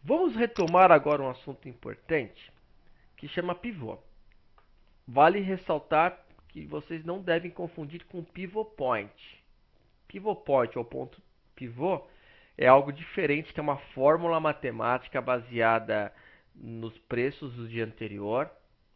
Vamos retomar agora um assunto importante que chama pivô. Vale ressaltar que vocês não devem confundir com pivot point. Pivot point ou ponto pivô é algo diferente, que é uma fórmula matemática baseada nos preços do dia anterior.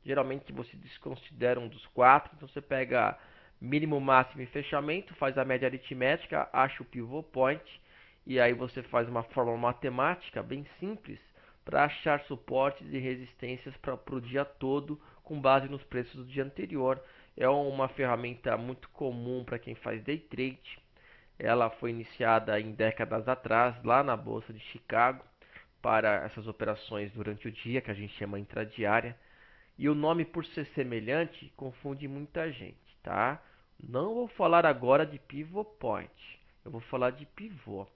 Geralmente você desconsidera um dos quatro, então você pega mínimo, máximo e fechamento, faz a média aritmética, acha o pivot point e aí você faz uma fórmula matemática bem simples para achar suportes e resistências para o dia todo com base nos preços do dia anterior. É uma ferramenta muito comum para quem faz day trade. Ela foi iniciada em décadas atrás, lá na Bolsa de Chicago, para essas operações durante o dia, que a gente chama intradiária. E o nome, por ser semelhante, confunde muita gente, tá? Não vou falar agora de pivot point, eu vou falar de pivô,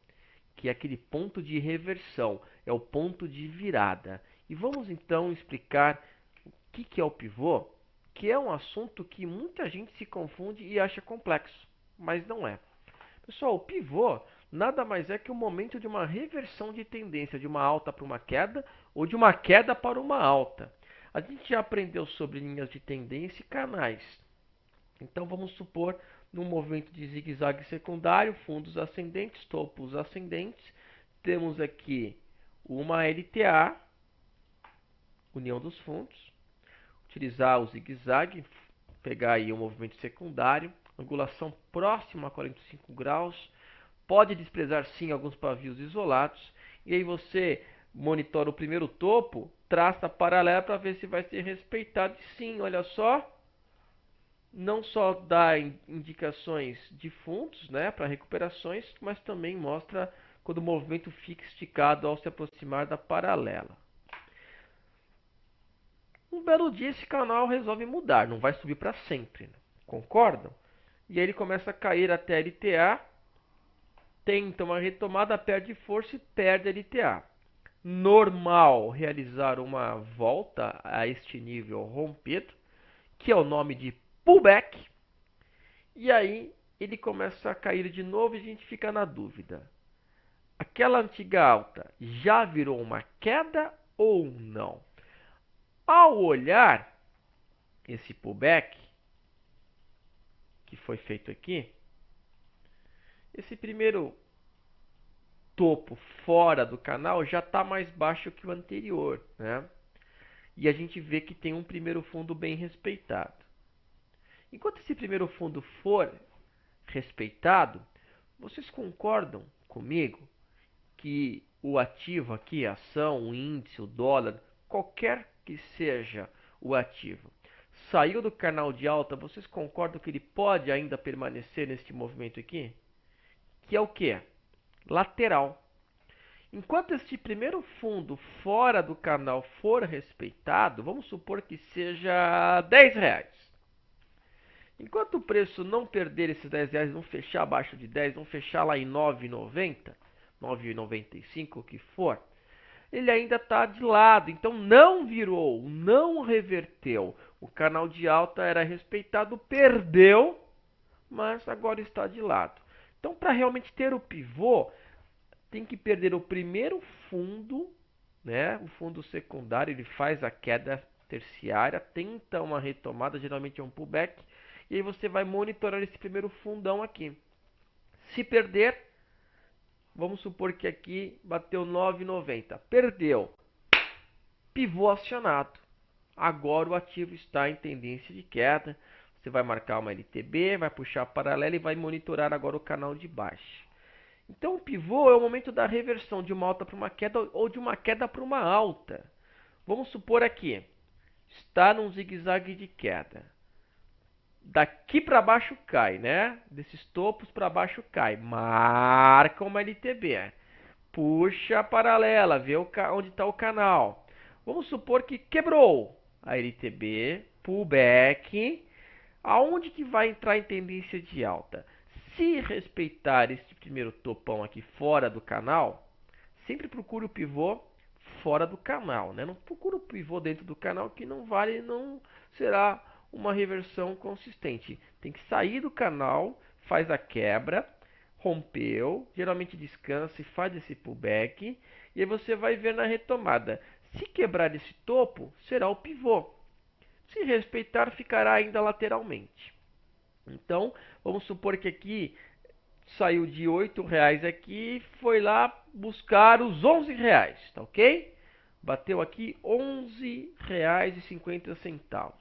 que é aquele ponto de reversão, é o ponto de virada. E vamos então explicar o que é o pivô, que é um assunto que muita gente se confunde e acha complexo, mas não é. Pessoal, o pivô nada mais é que o momento de uma reversão de tendência, de uma alta para uma queda ou de uma queda para uma alta. A gente já aprendeu sobre linhas de tendência e canais. Então vamos supor num movimento de zigue-zague secundário, fundos ascendentes, topos ascendentes, temos aqui uma LTA, união dos fundos, utilizar o zigue-zague, pegar aí um movimento secundário, angulação próxima a 45 graus, pode desprezar sim alguns pavios isolados, e aí você monitora o primeiro topo, traça a paralela para ver se vai ser respeitado. E sim, olha só, não só dá indicações de fundos, né, para recuperações, mas também mostra quando o movimento fica esticado ao se aproximar da paralela. Um belo dia esse canal resolve mudar, não vai subir para sempre, né? Concordam? E aí ele começa a cair até a LTA, tenta uma retomada, perde força e perde a LTA. Normal realizar uma volta a este nível rompido, que é o nome de pullback, e aí ele começa a cair de novo e a gente fica na dúvida. Aquela antiga alta já virou uma queda ou não? Ao olhar esse pullback que foi feito aqui, esse primeiro topo fora do canal já está mais baixo que o anterior, né? E a gente vê que tem um primeiro fundo bem respeitado. Enquanto esse primeiro fundo for respeitado, vocês concordam comigo que o ativo aqui, a ação, o índice, o dólar, qualquer que seja o ativo, saiu do canal de alta, vocês concordam que ele pode ainda permanecer neste movimento aqui? Que é o que? Lateral. Enquanto este primeiro fundo fora do canal for respeitado, vamos supor que seja R$ 10. Enquanto o preço não perder esses R$ 10, não fechar abaixo de 10, não fechar lá em 9,90, 9,95, o que for, ele ainda está de lado. Então não virou, não reverteu. O canal de alta era respeitado, perdeu, mas agora está de lado. Então, para realmente ter o pivô, tem que perder o primeiro fundo, né? O fundo secundário, ele faz a queda terciária, tenta uma retomada, geralmente é um pullback, e aí você vai monitorar esse primeiro fundão aqui. Se perder, vamos supor que aqui bateu 9,90, perdeu, pivô acionado. Agora o ativo está em tendência de queda. Você vai marcar uma LTB, vai puxar a paralela e vai monitorar agora o canal de baixo. Então o pivô é o momento da reversão de uma alta para uma queda ou de uma queda para uma alta. Vamos supor aqui, está num zigue-zague de queda. Daqui para baixo cai, né? Desses topos para baixo cai. Marca uma LTB. Puxa a paralela, vê onde está o canal. Vamos supor que quebrou a LTB, pullback. Aonde que vai entrar em tendência de alta? Se respeitar esse primeiro topão aqui fora do canal, sempre procure o pivô fora do canal, né? Não procure o pivô dentro do canal, que não vale, não será uma reversão consistente. Tem que sair do canal, faz a quebra, rompeu, geralmente descansa e faz esse pullback, e aí você vai ver na retomada. Se quebrar esse topo, será o pivô. Se respeitar, ficará ainda lateralmente. Então, vamos supor que aqui saiu de R$ 8 aqui, foi lá buscar os R$ 11, tá ok? Bateu aqui R$ 11,50.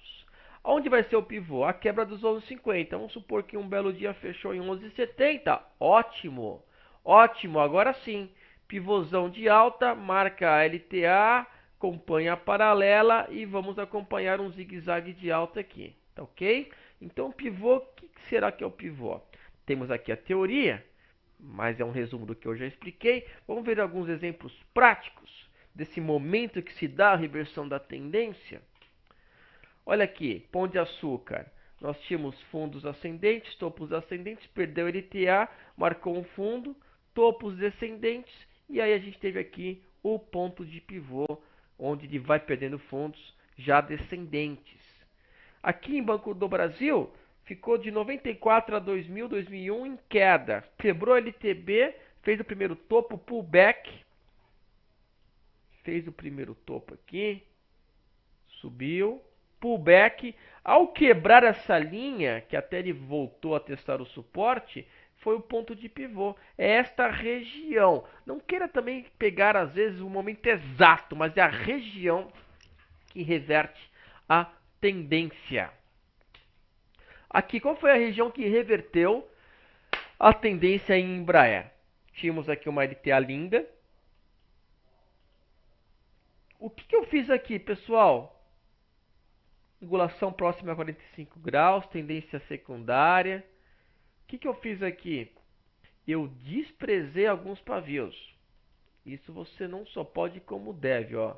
Onde vai ser o pivô? A quebra dos 11,50. Vamos supor que um belo dia fechou em 11,70. Ótimo, ótimo. Agora sim, pivôzão de alta, marca a LTA, acompanha a paralela e vamos acompanhar um zigue-zague de alta aqui, tá ok? Então, pivô, o que será que é o pivô? Temos aqui a teoria, mas é um resumo do que eu já expliquei. Vamos ver alguns exemplos práticos desse momento que se dá a reversão da tendência. Olha aqui, Pão de Açúcar. Nós tínhamos fundos ascendentes, topos ascendentes, perdeu LTA, marcou um fundo, topos descendentes, e aí a gente teve aqui o ponto de pivô, onde ele vai perdendo fundos já descendentes. Aqui em Banco do Brasil, ficou de 94 a 2000, 2001 em queda. Quebrou LTB, fez o primeiro topo, pullback. Fez o primeiro topo aqui, subiu, pullback. Ao quebrar essa linha, que até ele voltou a testar o suporte, foi o ponto de pivô. É esta região. Não queira também pegar, às vezes, o momento exato, mas é a região que reverte a tendência. Aqui, qual foi a região que reverteu a tendência em Embraer? Tínhamos aqui uma LTA linda. O que eu fiz aqui, pessoal? Angulação próxima a 45 graus, tendência secundária. O que eu fiz aqui? Eu desprezei alguns pavios. Isso você não só pode como deve, ó.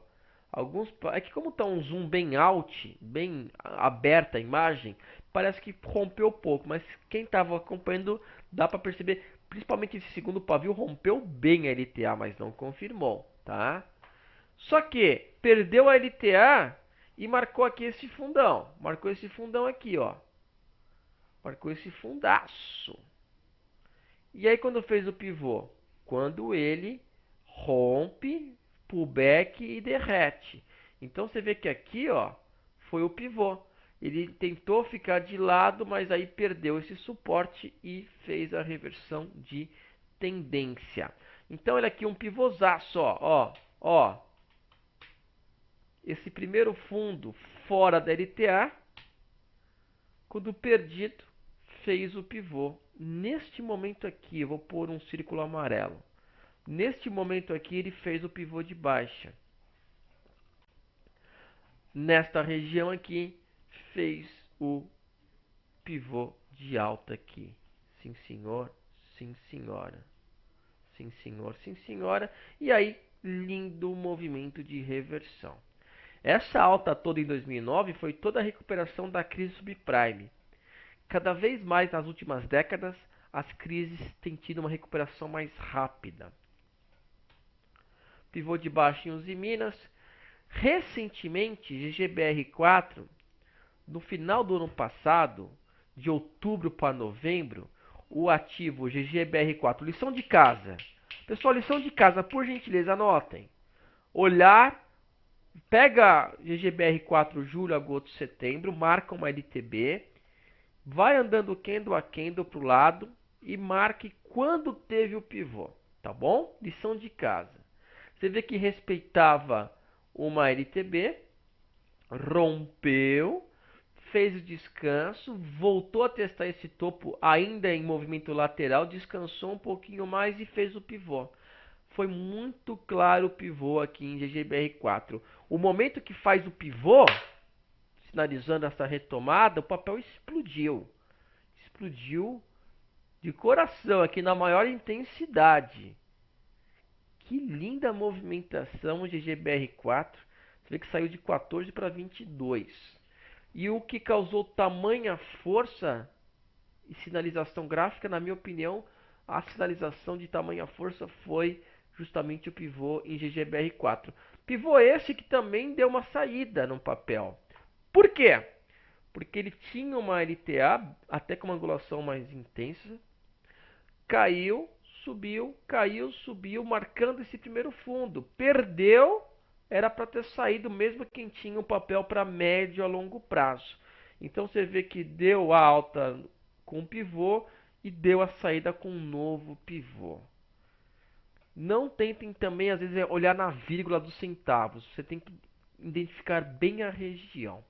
É que como está um zoom bem out, bem aberta a imagem, parece que rompeu pouco, mas quem estava acompanhando dá para perceber, principalmente esse segundo pavio rompeu bem a LTA, mas não confirmou, tá? Só que perdeu a LTA e marcou aqui esse fundão, marcou esse fundão aqui, ó. Marcou esse fundaço. E aí quando fez o pivô? Quando ele rompe, pullback e derrete. Então você vê que aqui, ó, foi o pivô. Ele tentou ficar de lado, mas aí perdeu esse suporte e fez a reversão de tendência. Então olha aqui um pivôzaço, ó. Esse primeiro fundo fora da LTA, quando perdido, fez o pivô. Neste momento aqui, eu vou pôr um círculo amarelo. Neste momento aqui, ele fez o pivô de baixa. Nesta região aqui, fez o pivô de alta aqui. Sim, senhor. Sim, senhora. Sim, senhor. Sim, senhora. E aí, lindo movimento de reversão. Essa alta toda em 2009 foi toda a recuperação da crise subprime. Cada vez mais nas últimas décadas, as crises têm tido uma recuperação mais rápida. Pivô de baixo em Uzi Minas. Recentemente, GGBR4, no final do ano passado, de outubro para novembro, o ativo GGBR4, lição de casa. Pessoal, lição de casa, por gentileza, anotem. Olhar, pega GGBR4 julho, agosto, setembro, marca uma LTB, vai andando candle a candle para o lado e marque quando teve o pivô, tá bom? Lição de casa. Você vê que respeitava uma LTB, rompeu, fez o descanso, voltou a testar esse topo ainda em movimento lateral, descansou um pouquinho mais e fez o pivô. Foi muito claro o pivô aqui em GGBR4. O momento que faz o pivô, sinalizando essa retomada, o papel explodiu. Explodiu de coração aqui na maior intensidade. Que linda movimentação GGBR4. Você vê que saiu de 14 para 22. E o que causou tamanha força e sinalização gráfica, na minha opinião, a sinalização de tamanha força foi justamente o pivô em GGBR4. Pivô esse que também deu uma saída no papel. Por quê? Porque ele tinha uma LTA, até com uma angulação mais intensa, caiu, subiu, marcando esse primeiro fundo. Perdeu, era para ter saído mesmo quem tinha um papel para médio a longo prazo. Então você vê que deu a alta com um pivô e deu a saída com um novo pivô. Não tentem também, às vezes, olhar na vírgula dos centavos. Você tem que identificar bem a região.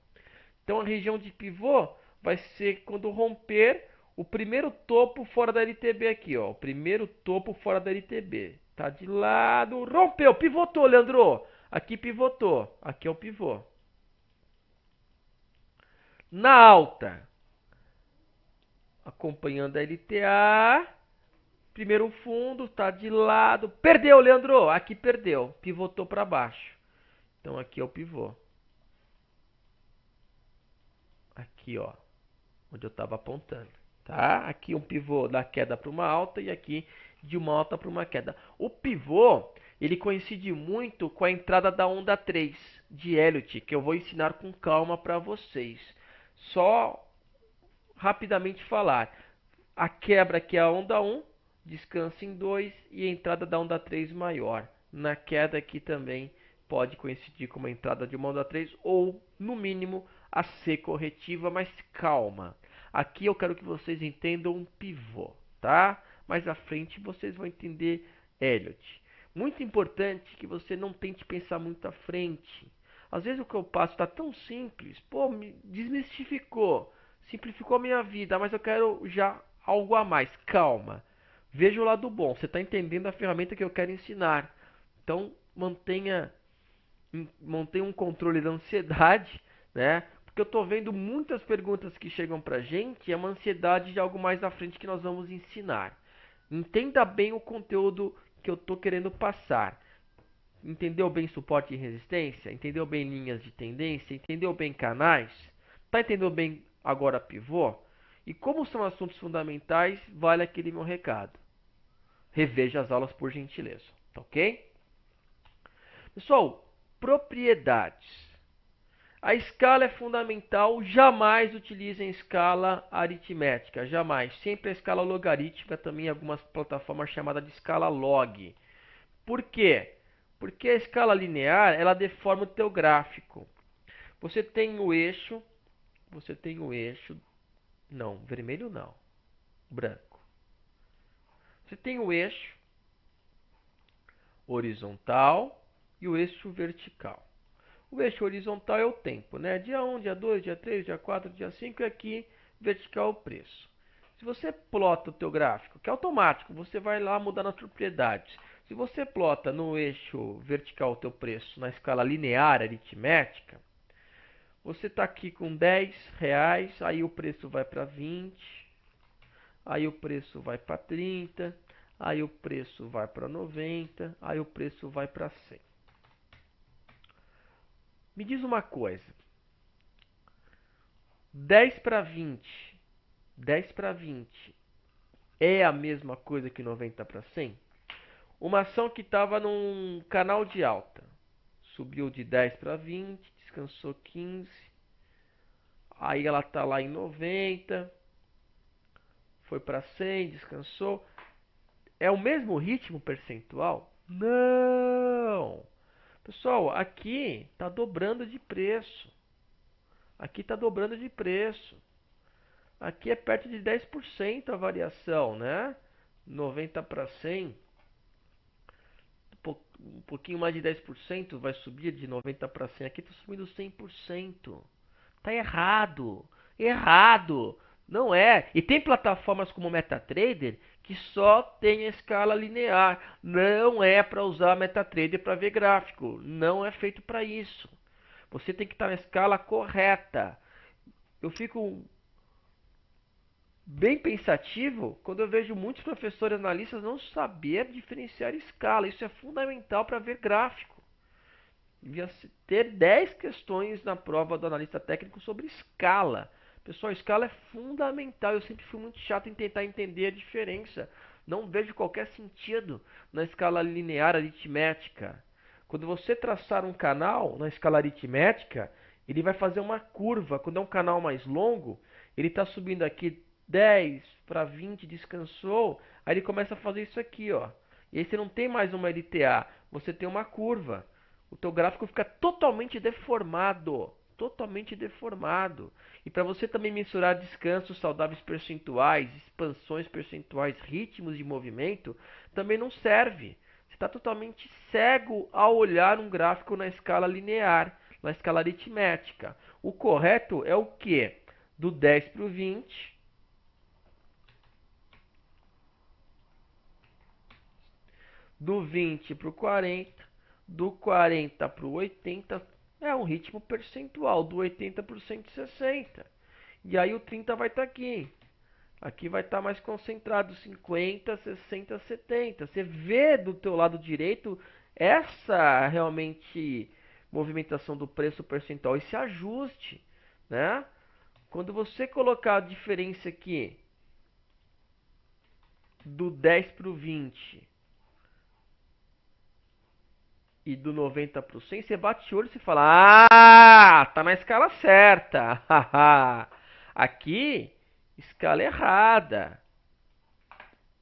Então a região de pivô vai ser quando romper o primeiro topo fora da LTB aqui, ó. O primeiro topo fora da LTB. Tá de lado, rompeu, pivotou, Leandro. Aqui pivotou, aqui é o pivô. Na alta, acompanhando a LTA, primeiro fundo, tá de lado, perdeu, Leandro. Aqui perdeu, pivotou para baixo. Então aqui é o pivô. Aqui, ó, onde eu estava apontando, tá? Aqui um pivô da queda para uma alta e aqui de uma alta para uma queda. O pivô, ele coincide muito com a entrada da onda 3 de Elliott, que eu vou ensinar com calma para vocês. Só rapidamente falar. A quebra aqui é a onda 1, descansa em 2 e a entrada da onda 3 maior. Na queda aqui também pode coincidir com uma entrada de uma onda 3 ou, no mínimo, a C corretiva, mas calma. Aqui eu quero que vocês entendam um pivô, tá? Mais à frente vocês vão entender Elliott. Muito importante que você não tente pensar muito à frente. Às vezes o que eu passo está tão simples, pô, me desmistificou, simplificou a minha vida, mas eu quero já algo a mais. Calma, veja o lado bom. Você está entendendo a ferramenta que eu quero ensinar. Então mantenha um controle da ansiedade, né? Porque eu estou vendo muitas perguntas que chegam para a gente, é uma ansiedade de algo mais à frente que nós vamos ensinar. Entenda bem o conteúdo que eu estou querendo passar. Entendeu bem suporte e resistência? Entendeu bem linhas de tendência? Entendeu bem canais? Tá entendendo bem agora pivô? E como são assuntos fundamentais, vale aquele meu recado. Reveja as aulas por gentileza, tá ok? Pessoal, propriedades. A escala é fundamental, jamais utilizem escala aritmética, jamais. Sempre a escala logarítmica, também em algumas plataformas chamada de escala log. Por quê? Porque a escala linear, ela deforma o teu gráfico. Você tem o eixo, não, vermelho não, branco. Você tem o eixo horizontal e o eixo vertical. O eixo horizontal é o tempo, né? Dia 1, dia 2, dia 3, dia 4, dia 5 e aqui vertical o preço. Se você plota o teu gráfico, que é automático, você vai lá mudar nas propriedades. Se você plota no eixo vertical o teu preço na escala linear aritmética, você está aqui com 10 reais, aí o preço vai para 20, aí o preço vai para 30, aí o preço vai para 90, aí o preço vai para 100. Me diz uma coisa, 10 para 20, 10 para 20 é a mesma coisa que 90 para 100? Uma ação que estava num canal de alta, subiu de 10 para 20, descansou 15, aí ela está lá em 90, foi para 100, descansou. É o mesmo ritmo percentual? Não! Pessoal, aqui está dobrando de preço. Aqui está dobrando de preço. Aqui é perto de 10% a variação, né? 90 para 100. Um pouquinho mais de 10% vai subir de 90 para 100. Aqui está subindo 100%. Tá errado. Errado. Não é. E tem plataformas como o MetaTrader que só tem a escala linear. Não é para usar MetaTrader para ver gráfico. Não é feito para isso. Você tem que estar na escala correta. Eu fico bem pensativo quando eu vejo muitos professores analistas não saber diferenciar escala. Isso é fundamental para ver gráfico. Devia ter 10 questões na prova do analista técnico sobre escala. Pessoal, escala é fundamental. Eu sempre fui muito chato em tentar entender a diferença. Não vejo qualquer sentido na escala linear aritmética. Quando você traçar um canal na escala aritmética, ele vai fazer uma curva. Quando é um canal mais longo, ele está subindo aqui 10 para 20 descansou, aí ele começa a fazer isso aqui, ó. E aí você não tem mais uma LTA, você tem uma curva. O teu gráfico fica totalmente deformado, totalmente deformado. E para você também mensurar descansos saudáveis percentuais, expansões percentuais, ritmos de movimento, também não serve. Você está totalmente cego ao olhar um gráfico na escala linear, na escala aritmética. O correto é o que? Do 10 para o 20, do 20 para o 40, do 40 para o 80, é um ritmo percentual, do 80 para o 160. E aí o 30 vai estar aqui. Aqui vai estar mais concentrado, 50, 60, 70. Você vê do teu lado direito essa realmente movimentação do preço percentual, esse ajuste, né? Quando você colocar a diferença aqui do 10 para o 20 e do 90 para o 100, você bate o olho e fala: Ah, tá na escala certa. Aqui, escala errada.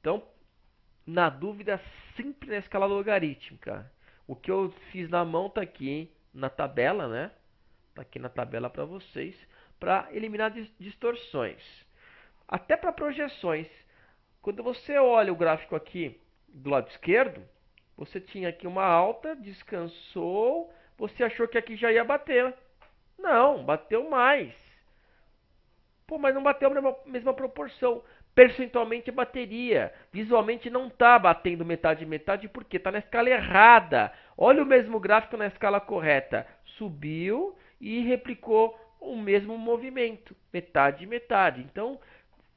Então, na dúvida, sempre na escala logarítmica. O que eu fiz na mão tá aqui na tabela, né? Tá aqui na tabela para vocês, para eliminar distorções. Até para projeções. Quando você olha o gráfico aqui do lado esquerdo, você tinha aqui uma alta, descansou, você achou que aqui já ia bater. Não, bateu mais. Pô, mas não bateu a mesma proporção. Percentualmente bateria. Visualmente não está batendo metade metade porque está na escala errada. Olha o mesmo gráfico na escala correta. Subiu e replicou o mesmo movimento. Metade metade. Então,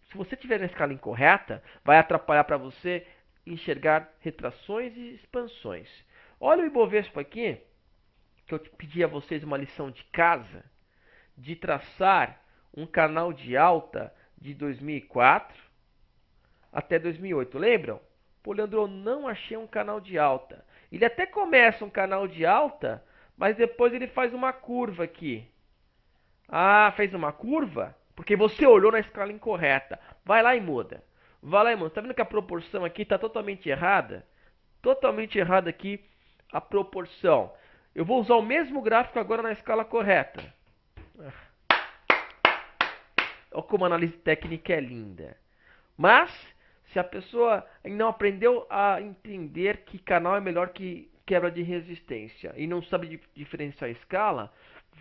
se você tiver na escala incorreta, vai atrapalhar para você enxergar retrações e expansões. Olha o Ibovespa aqui, que eu pedi a vocês uma lição de casa, de traçar um canal de alta de 2004 até 2008. Lembram? Pô, Leandro, eu não achei um canal de alta. Ele até começa um canal de alta, mas depois ele faz uma curva aqui. Ah, fez uma curva? Porque você olhou na escala incorreta. Vai lá e muda. Vai lá e muda. Tá vendo que a proporção aqui está totalmente errada? Totalmente errada aqui a proporção. Eu vou usar o mesmo gráfico agora na escala correta. Olha como a análise técnica é linda. Mas, se a pessoa não aprendeu a entender que canal é melhor que quebra de resistência e não sabe diferenciar a escala,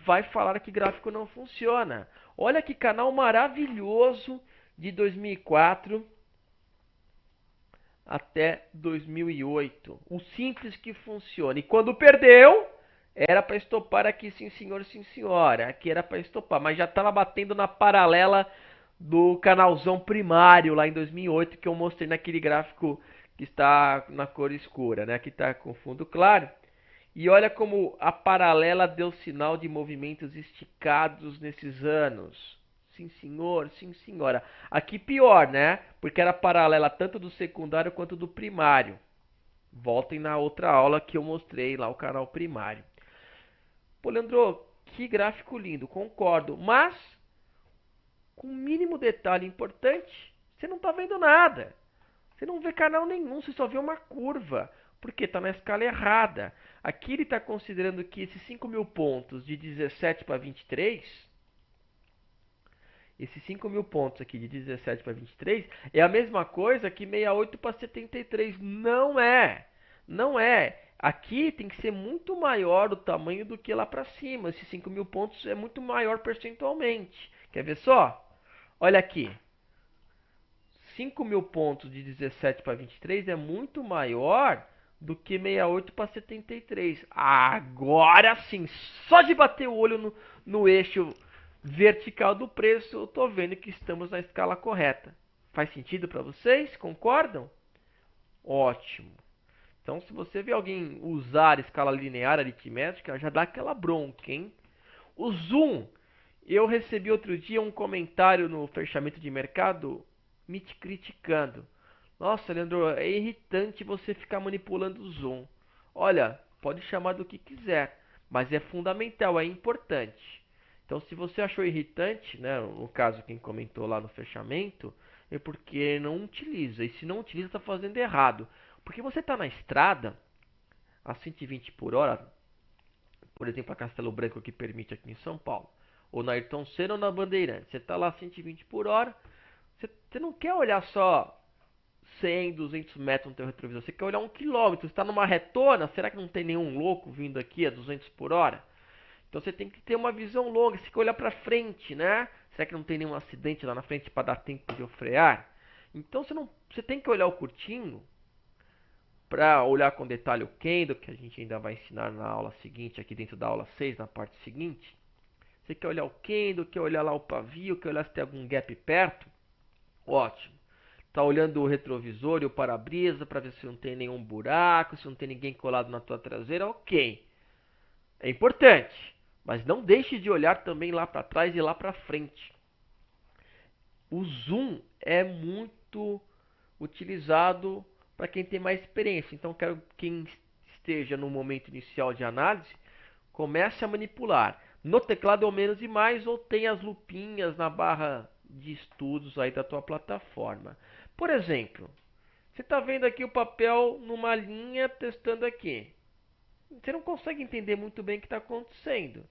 vai falar que gráfico não funciona. Olha que canal maravilhoso de 2004 até 2008. O simples que funciona. E quando perdeu, era para estopar aqui, sim senhor, sim senhora. Aqui era para estopar, mas já estava batendo na paralela do canalzão primário lá em 2008 que eu mostrei naquele gráfico que está na cor escura, né? Que está com fundo claro. E olha como a paralela deu sinal de movimentos esticados nesses anos. Sim, senhor, sim, senhora. Aqui pior, né? Porque era paralela tanto do secundário quanto do primário. Voltem na outra aula que eu mostrei lá o canal primário. Pô, Leandro, que gráfico lindo, concordo. Mas, com o mínimo detalhe importante, você não está vendo nada. Você não vê canal nenhum, você só vê uma curva. Porque está na escala errada. Aqui ele está considerando que esses 5.000 pontos de 17 para 23, esses 5.000 pontos aqui de 17 para 23, é a mesma coisa que 68 para 73. Não é. Não é. Aqui tem que ser muito maior o tamanho do que lá para cima. Esses 5.000 pontos é muito maior percentualmente. Quer ver só? Olha aqui. 5.000 pontos de 17 para 23 é muito maior do que 68 para 73. Agora sim, só de bater o olho no eixo vertical do preço, eu estou vendo que estamos na escala correta. Faz sentido para vocês? Concordam? Ótimo. Então, se você vê alguém usar escala linear aritmética, já dá aquela bronca, hein? O zoom. Eu recebi outro dia um comentário no fechamento de mercado me criticando. Nossa, Leandro, é irritante você ficar manipulando o zoom. Olha, pode chamar do que quiser, mas é fundamental, é importante. Então, se você achou irritante, né, no caso quem comentou lá no fechamento, é porque não utiliza. E se não utiliza, está fazendo errado. Porque você está na estrada a 120 por hora, por exemplo, a Castelo Branco que permite aqui em São Paulo, ou na Ayrton Senna ou na Bandeirantes. Você está lá a 120 por hora, você não quer olhar só 100, 200 metros no teu retrovisor, você quer olhar 1 quilômetro. Você está numa retona, será que não tem nenhum louco vindo aqui a 200 por hora? Então você tem que ter uma visão longa, você quer olhar para frente, né? Será que não tem nenhum acidente lá na frente para dar tempo de eu frear? Então você tem que olhar o curtinho para olhar com detalhe o Kendo, que a gente ainda vai ensinar na aula seguinte, aqui dentro da aula 6, na parte seguinte. Você quer olhar o Kendo, quer olhar lá o pavio, quer olhar se tem algum gap perto? Ótimo. Tá olhando o retrovisor e o para-brisa para ver se não tem nenhum buraco, se não tem ninguém colado na tua traseira, ok. É importante, mas não deixe de olhar também lá para trás e lá para frente. O zoom é muito utilizado para quem tem mais experiência. Então, quero que quem esteja no momento inicial de análise comece a manipular. No teclado é o menos e mais, ou tem as lupinhas na barra de estudos aí da tua plataforma. Por exemplo, você está vendo aqui o papel numa linha testando aqui. Você não consegue entender muito bem o que está acontecendo.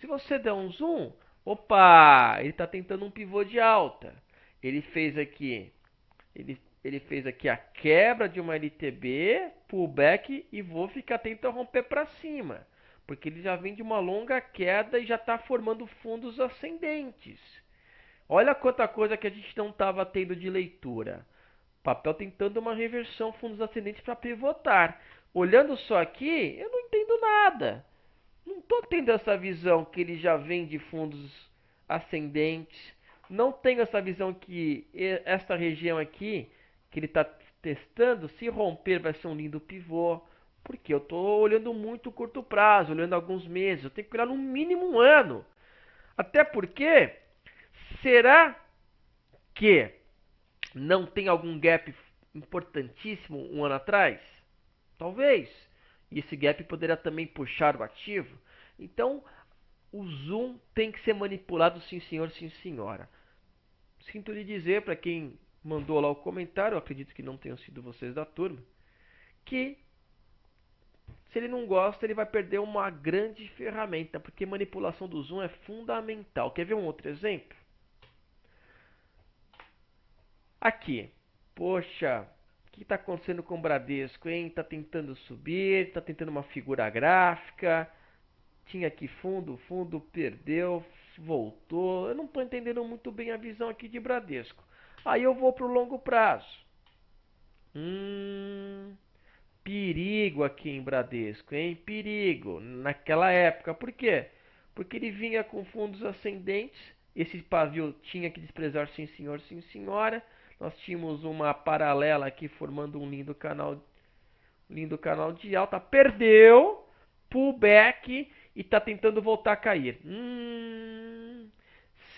Se você der um zoom, opa, ele está tentando um pivô de alta. Ele fez aqui, ele fez aqui a quebra de uma LTB, pullback e vou ficar tentando romper para cima, porque ele já vem de uma longa queda e já está formando fundos ascendentes. Olha quanta coisa que a gente não estava tendo de leitura. Papel tentando uma reversão, fundos ascendentes para pivotar. Olhando só aqui, eu não entendo nada. Não estou tendo essa visão que ele já vem de fundos ascendentes. Não tenho essa visão que esta região aqui, que ele está testando, se romper vai ser um lindo pivô. Porque eu estou olhando muito curto prazo, olhando alguns meses. Eu tenho que olhar no mínimo um ano. Até porque, será que não tem algum gap importantíssimo um ano atrás? Talvez. E esse gap poderá também puxar o ativo. Então, o zoom tem que ser manipulado, sim senhor, sim senhora. Sinto lhe dizer, para quem mandou lá o comentário, eu acredito que não tenham sido vocês da turma, que se ele não gosta, ele vai perder uma grande ferramenta, porque manipulação do zoom é fundamental. Quer ver um outro exemplo? Aqui. Poxa, o que está acontecendo com o Bradesco, hein? Está tentando subir, está tentando uma figura gráfica. Tinha aqui fundo, fundo perdeu, voltou. Eu não estou entendendo muito bem a visão aqui de Bradesco. Aí eu vou para o longo prazo. Perigo aqui em Bradesco, hein? Perigo naquela época. Por quê? Porque ele vinha com fundos ascendentes. Esse pavio tinha que desprezar, sim senhor, sim senhora. Nós tínhamos uma paralela aqui formando um lindo canal de alta. Perdeu, pullback e está tentando voltar a cair.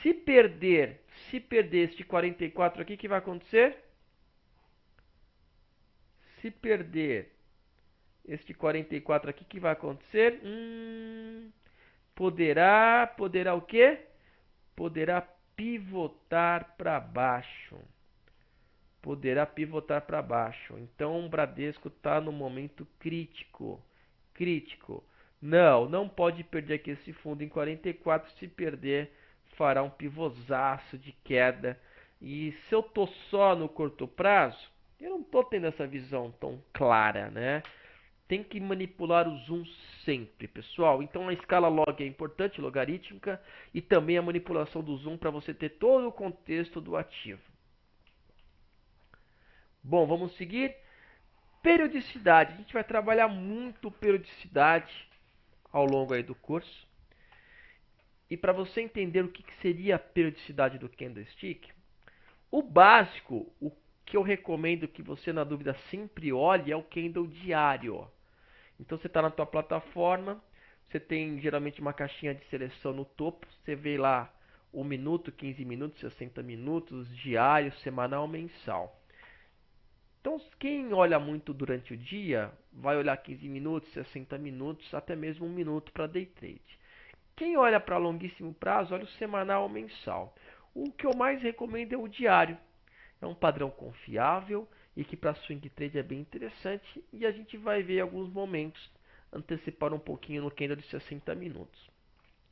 Se perder este 44 aqui, o que vai acontecer? Se perder este 44 aqui, o que vai acontecer? Poderá o quê? Poderá pivotar para baixo. Poderá pivotar para baixo. Então o Bradesco está no momento crítico. Crítico. Não pode perder aqui esse fundo em 44. Se perder, fará um pivôzaço de queda. E se eu estou só no curto prazo, eu não estou tendo essa visão tão clara, né? Tem que manipular o zoom sempre, pessoal. Então a escala log é importante, logarítmica, e também a manipulação do zoom para você ter todo o contexto do ativo. Bom, vamos seguir. Periodicidade. A gente vai trabalhar muito periodicidade ao longo aí do curso. E para você entender o que seria a periodicidade do candlestick, o básico, o que eu recomendo que você, na dúvida, sempre olhe é o candle diário. Então você está na tua plataforma, você tem geralmente uma caixinha de seleção no topo, você vê lá 1 minuto, 15 minutos, 60 minutos, diário, semanal, mensal. Então, quem olha muito durante o dia, vai olhar 15 minutos, 60 minutos, até mesmo 1 minuto para day trade. Quem olha para longuíssimo prazo, olha o semanal ou mensal. O que eu mais recomendo é o diário. É um padrão confiável e que para swing trade é bem interessante. E a gente vai ver alguns momentos, antecipar um pouquinho no candle de 60 minutos.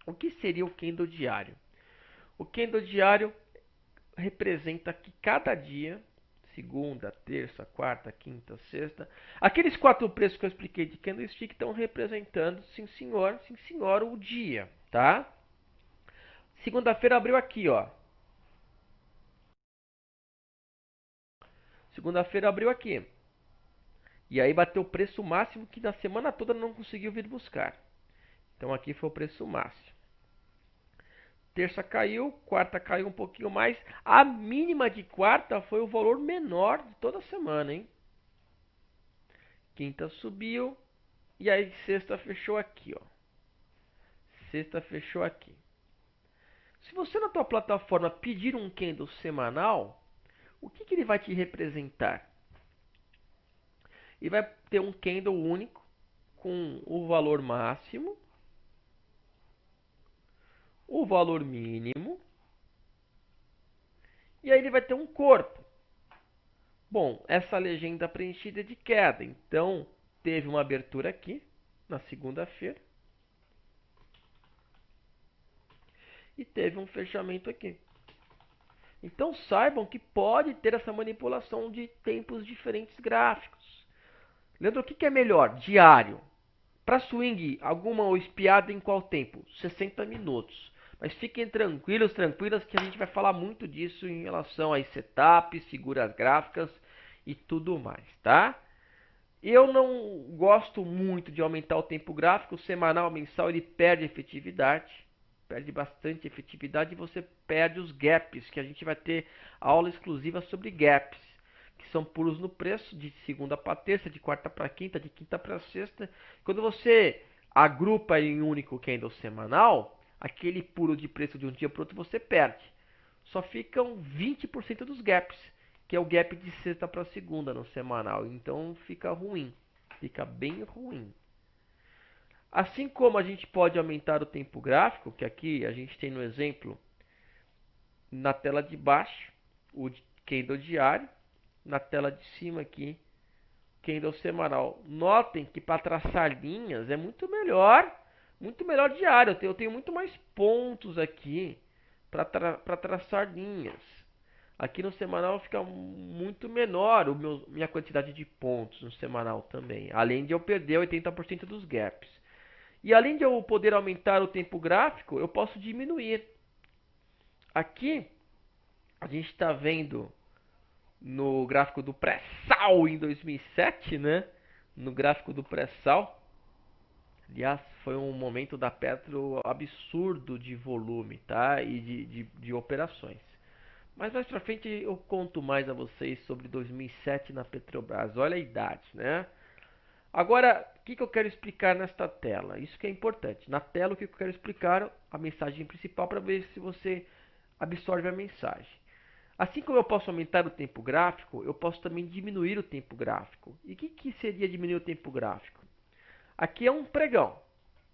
O que seria o candle diário? O candle diário representa que cada dia, segunda, terça, quarta, quinta, sexta, aqueles 4 preços que eu expliquei de candlestick estão representando, sim senhor, o dia, tá? Segunda-feira abriu aqui, ó. Segunda-feira abriu aqui. E aí bateu o preço máximo que na semana toda não conseguiu vir buscar. Então aqui foi o preço máximo. Terça caiu, quarta caiu um pouquinho mais. A mínima de quarta foi o valor menor de toda a semana, hein? Quinta subiu. E aí sexta fechou aqui, ó. Sexta fechou aqui. Se você na tua plataforma pedir um candle semanal, o que, que ele vai te representar? Ele vai ter um candle único com o valor máximo, o valor mínimo, e aí ele vai ter um corpo. Bom, essa legenda preenchida é de queda, então teve uma abertura aqui na segunda-feira e teve um fechamento aqui. Então saibam que pode ter essa manipulação de tempos diferentes gráficos. Leandro, o que é melhor? Diário. Para swing, alguma espiada em qual tempo? 60 minutos. Mas fiquem tranquilos, tranquilas, que a gente vai falar muito disso em relação a setups, figuras gráficas e tudo mais, tá? Eu não gosto muito de aumentar o tempo gráfico. Semanal, mensal, ele perde efetividade. Perde bastante efetividade e você perde os gaps, que a gente vai ter aula exclusiva sobre gaps, que são pulos no preço de segunda para terça, de quarta para quinta, de quinta para sexta. Quando você agrupa em um único candle semanal, aquele pulo de preço de um dia para outro você perde. Só ficam 20% dos gaps, que é o gap de sexta para segunda no semanal. Então fica ruim, fica bem ruim. Assim como a gente pode aumentar o tempo gráfico, que aqui a gente tem no exemplo na tela de baixo, o candle diário, na tela de cima aqui, candle semanal. Notem que para traçar linhas é muito melhor diário. Eu tenho muito mais pontos aqui para traçar linhas. Aqui no semanal fica muito menor minha quantidade de pontos no semanal também, além de eu perder 80% dos gaps. E além de eu poder aumentar o tempo gráfico, eu posso diminuir. Aqui a gente está vendo no gráfico do pré-sal em 2007, né? No gráfico do pré-sal. Aliás, foi um momento da Petro absurdo de volume, tá? E de operações. Mas mais pra frente eu conto mais a vocês sobre 2007 na Petrobras. Olha a idade, né? Agora, o que eu quero explicar nesta tela? Isso que é importante. Na tela, o que eu quero explicar, a mensagem principal, para ver se você absorve a mensagem. Assim como eu posso aumentar o tempo gráfico, eu posso também diminuir o tempo gráfico. E o que seria diminuir o tempo gráfico? Aqui é um pregão,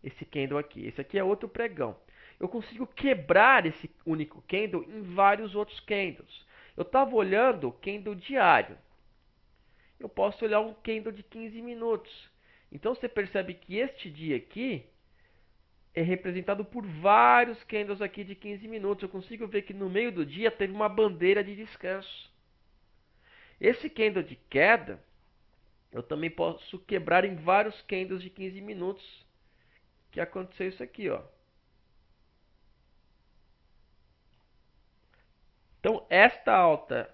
esse candle aqui. Esse aqui é outro pregão. Eu consigo quebrar esse único candle em vários outros candles. Eu estava olhando o candle diário. Eu posso olhar um candle de 15 minutos. Então você percebe que este dia aqui é representado por vários candles aqui de 15 minutos. Eu consigo ver que no meio do dia teve uma bandeira de descanso. Esse candle de queda, eu também posso quebrar em vários candles de 15 minutos. Que aconteceu isso aqui, ó. Então esta alta,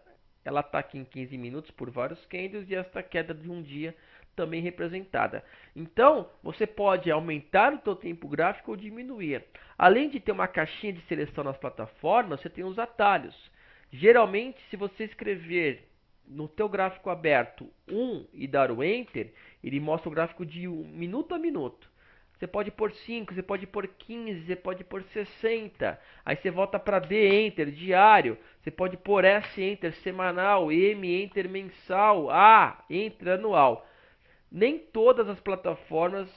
ela está aqui em 15 minutos por vários candles e esta queda de um dia também representada. Então, você pode aumentar o seu tempo gráfico ou diminuir. Além de ter uma caixinha de seleção nas plataformas, você tem os atalhos. Geralmente, se você escrever no teu gráfico aberto 1 e dar o Enter, ele mostra o gráfico de minuto a minuto. Você pode pôr 5, você pode pôr 15, você pode pôr 60. Aí você volta para D Enter diário. Você pode pôr S Enter semanal, M Enter mensal, A Enter anual. Nem todas as plataformas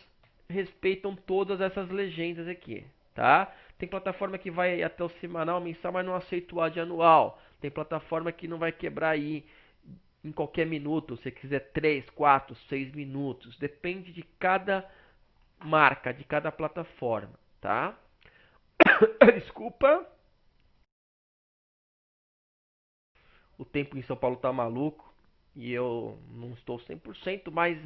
respeitam todas essas legendas aqui, tá? Tem plataforma que vai até o semanal, mensal, mas não aceita o A de anual. Tem plataforma que não vai quebrar aí em qualquer minuto. Se você quiser 3, 4, 6 minutos. Depende de cada marca, de cada plataforma, tá? Desculpa. O tempo em São Paulo tá maluco e eu não estou 100%, mas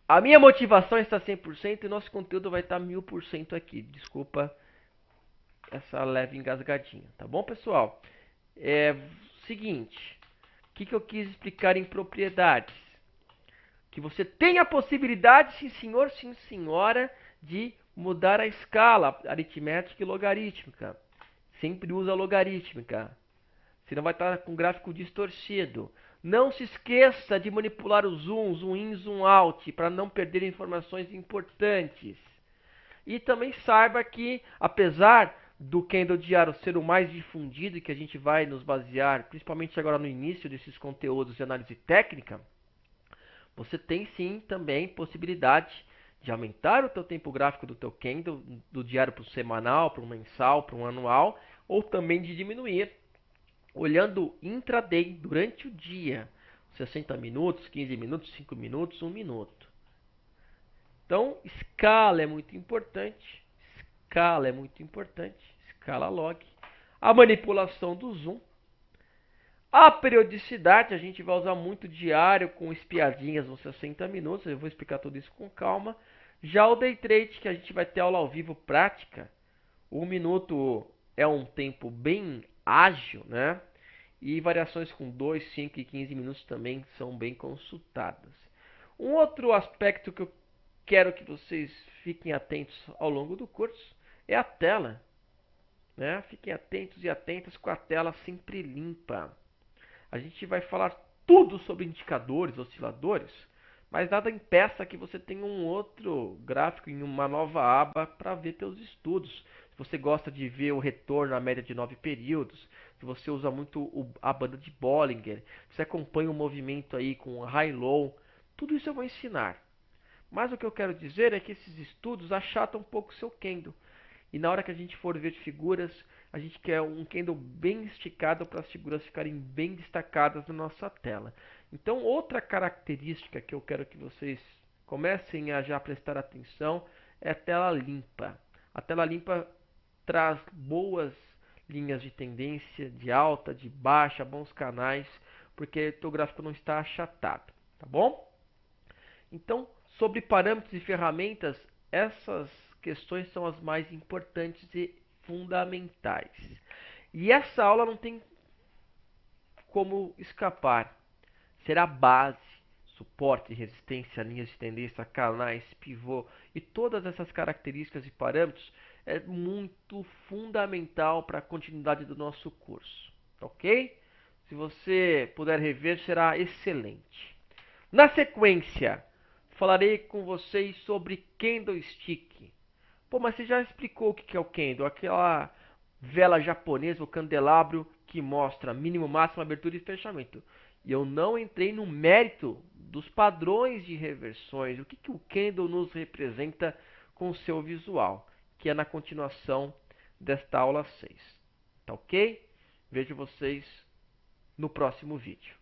a minha motivação está 100% e nosso conteúdo vai estar 1000% aqui. Desculpa essa leve engasgadinha, tá bom, pessoal? É seguinte, o que eu quis explicar em propriedades? Que você tem a possibilidade, sim senhor, sim senhora, de mudar a escala aritmética e logarítmica. Sempre usa logarítmica. Senão vai estar com gráfico distorcido. Não se esqueça de manipular o zoom, zoom in, zoom out, para não perder informações importantes. E também saiba que, apesar do candle diário ser o mais difundido e que a gente vai nos basear, principalmente agora no início desses conteúdos de análise técnica, você tem sim também possibilidade de aumentar o teu tempo gráfico do teu candle, do diário para o semanal, para o mensal, para o anual, ou também de diminuir, olhando intraday durante o dia, 60 minutos, 15 minutos, 5 minutos, 1 minuto. Então, escala é muito importante, escala é muito importante, escala log, a manipulação do zoom, a periodicidade, a gente vai usar muito diário com espiadinhas nos 60 minutos, eu vou explicar tudo isso com calma. Já o day trade, que a gente vai ter aula ao vivo prática, 1 minuto é um tempo bem ágil, né? E variações com 2, 5 e 15 minutos também são bem consultadas. Um outro aspecto que eu quero que vocês fiquem atentos ao longo do curso é a tela, né? Fiquem atentos e atentas com a tela sempre limpa. A gente vai falar tudo sobre indicadores, osciladores, mas nada impeça que você tenha um outro gráfico em uma nova aba para ver teus estudos. Se você gosta de ver o retorno à média de 9 períodos, se você usa muito a banda de Bollinger, se você acompanha o movimento aí com high-low, tudo isso eu vou ensinar. Mas o que eu quero dizer é que esses estudos achatam um pouco o seu candle. E na hora que a gente for ver figuras, a gente quer um candle bem esticado para as figuras ficarem bem destacadas na nossa tela. Então, outra característica que eu quero que vocês comecem a já prestar atenção é a tela limpa. A tela limpa traz boas linhas de tendência, de alta, de baixa, bons canais, porque o gráfico não está achatado, tá bom? Então, sobre parâmetros e ferramentas, essas questões são as mais importantes e fundamentais. E essa aula não tem como escapar. Será base, suporte, resistência, linhas de tendência, canais, pivô e todas essas características e parâmetros é muito fundamental para a continuidade do nosso curso, ok? Se você puder rever, será excelente. Na sequência, falarei com vocês sobre candlestick. Pô, mas você já explicou o que é o candle, aquela vela japonesa, o candelabro que mostra mínimo, máximo, abertura e fechamento. E eu não entrei no mérito dos padrões de reversões, o que o candle nos representa com o seu visual, que é na continuação desta aula 6. Tá ok? Vejo vocês no próximo vídeo.